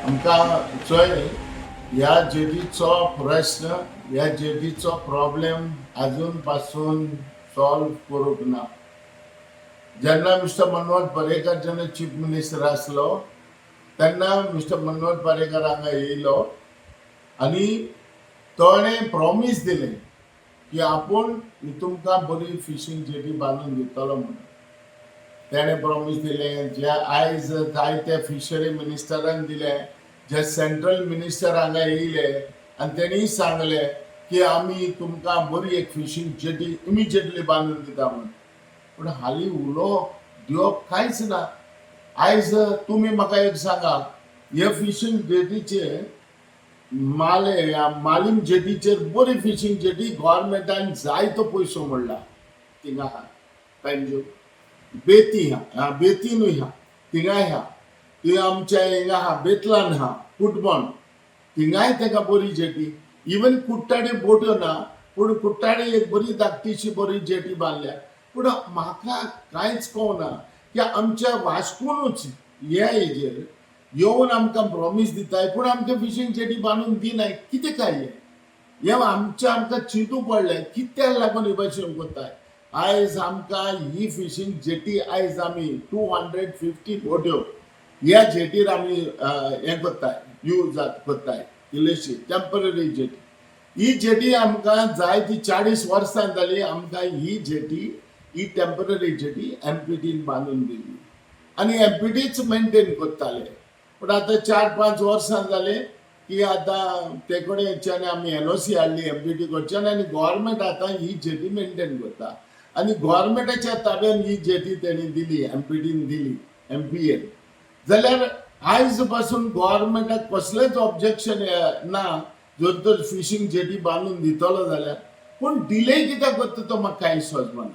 आमकां चोय ह्या जेटीचो प्रश्न ह्या जेटीचो प्रॉब्लेम अजून पासून सॉल्व करूंक ना. जेन्ना मिस्टर मनोहर पर्रीकर जेन्ना चीफ मिनिस्टर आसलो तेन्ना मिस्टर मनोहर पर्रीकर हांगा येयलो आनी ताणें प्रॉमीस दिलें की आपूण तुमकां बरी फिशींग जेटी बांदून दितलो म्हणून. तेणें प्रॉमीस दिलें जे आयज जायते फिशरी मिनिस्टरान दिलें, जे सेंट्रल मिनिस्टर हांगा येयले आनी तेणी सांगलें की आमी तुमकां बरी एक फिशींग जेटी इमिजिएटली बांदून दिता म्हणून. पूण हालीं उलो दिवप कांयच ना. आयज तुमी म्हाका एक सांगा, हे फिशींग जेटीचेर मालीम जेटीचेर बरी फिशींग जेटी गव्हर्मेंटान जायतो पयसो मोडला. थिंगा आहा पेंजो बेती आहा, बेतीनूय आहा, थिंगाय आहा, ती आमच्या हिंगा आहा बेतलान आहा, कुटबण थिंगाय ताका बरी जेटी. इवन कुट्टाडे बोट्यो ना, पूण कुट्टाडे एक बरी धाकटीशी बरी जेटी बांदल्या. पूण म्हाका कांयच कळना की आमच्या वास्कोनूच ह्या हेजेर येवन आमकां प्रॉमीस दिताय पूण आमकां फिशींग जेटी बांदून दिनाय. कितें काय हे आमकां चिंतू पडलें कित्याक लागून हे भाशेन कोत्ताय. आयज आमकां ही फिशींग जेटी आयज आमी 250 बोट्यो ह्या जेटीर आमी हें कोत्ताय, यूज कोत्ताय, इल्लीशी टेम्पररी जेटी. ही जेटी आमकां जाय ती 40 वर्सां जाली आमकां ही जेटी, ही टेम्पररी जेटी एमपीटीन बांदून दिली आनी एमपीटीच मेंटेन कोत्ताले. पूण आतां 4-5 वर्सां जाले की आतां ते कडेच्यान आमी एनओसी हाडली एमपीटी कडच्यान आनी गव्हर्मेंट आतां ही जेटी मेंटेन करता आनी गव्हर्मेंटाच्या ताब्यान ही जेटी तेणी दिली, एमपीटीन दिली, एमपीएन. जाल्यार आयज पासून गव्हर्मेंटाक कसलेंच ऑब्जेक्शन ना जर तर फिशींग जेटी बांदून दितलो जाल्यार. पूण डिले कित्याक करता तो म्हाका कांय समजना.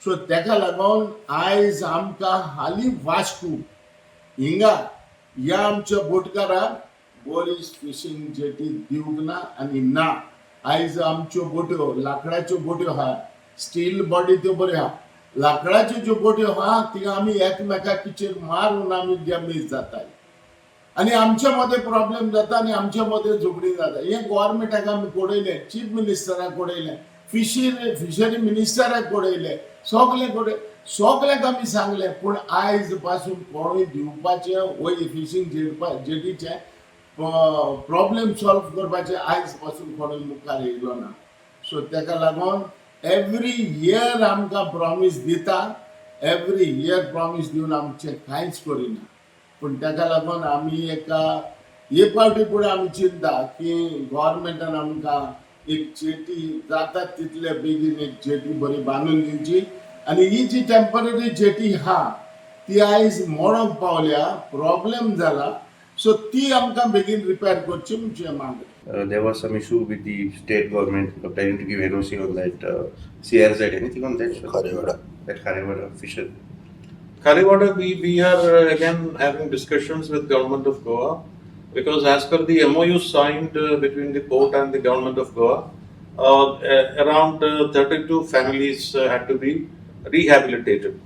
सो तेका लागून आयज आमकां हालीं वास्को हिंगा ह्या आमच्या बोटकाराक बरी फिशींग जेटी दिवंक ना आनी ना. आयज आमच्यो बोट्यो लाकडाच्यो बोट्यो आहा, स्टील बॉडी त्यो बऱ्यो आहा, लाकडाच्यो ज्यो बोट्यो आहा थिंगा आमी एकमेकाचेर मारून आमी डॅमेज जाताय आनी आमच्या मदें प्रॉब्लेम जाता आनी आमच्या मदें झगडीं जाता. हें गव्हर्मेंटाक आमी कोडयलें, चीफ मिनिस्टराक कोडयलें, फिशरी मिनिस्टराक कोडयलें, सगळ्यांक आमी सांगलें. पूण आयज पासून कोणूय दिवपाचें वो फिशींग जेटीचें प्रॉब्लेम सॉल्व करपाचें आयज पासून कोणूय मुखार येयलो ना. सो तेका लागून एवरी इयर आमकां प्रॉमीस दिता, एवरी इयर प्रॉमीस दिवन आमचें कांयच करिना. पूण तेका लागून आमी हे पावटी फुडें आमी चिंता की गव्हर्मेंटान आमकां एक जेटी जाता तितले बेगीन एक जेटी बरी बांदून दिवची आनी ही जी टेम्पररी जेटी आहा ती आयज मोडोंक पावल्या, प्रॉब्लेम जाला. सो ती आमकां बेगीन रिपेर करची म्हणचे मागणी. There was some issue with the state government planning to give NOC on that CRZ. Anything on that? Kharewada. That Kharewada fisher. Kharewada, we are again having discussions with government of Goa because as per the MOU signed between the port and the government of Goa, around 32 families had to be rehabilitated.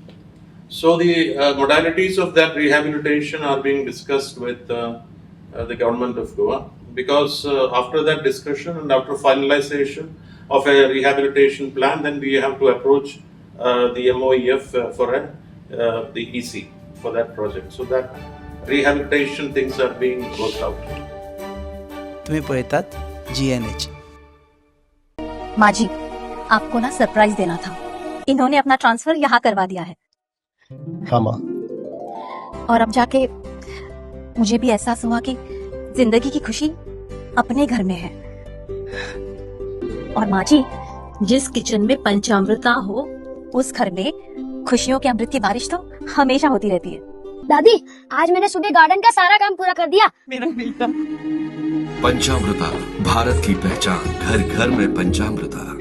So the modalities of that rehabilitation are being discussed with the government of Goa because after that discussion and after finalization of a rehabilitation plan, then we have to approach the MOEF for the EC for that project. So that rehabilitation things are being worked out. तुम्ही पळतात GNH. माजी, आपको ना surprise देना था. इन्होंने अपना transfer यहाँ करवा दिया है. हाँ माँ. और अब जाके मुझे भी एहसास हुआ कि जिंदगी की खुशी अपने घर में है. और माँ जी, जिस किचन में पंचामृता हो उस घर में खुशियों के अमृत की बारिश तो हमेशा होती रहती है. दादी, आज मैंने सुबह गार्डन का सारा काम पूरा कर दिया. मेरा बेटा. पंचामृता, भारत की पहचान, घर घर में पंचामृता.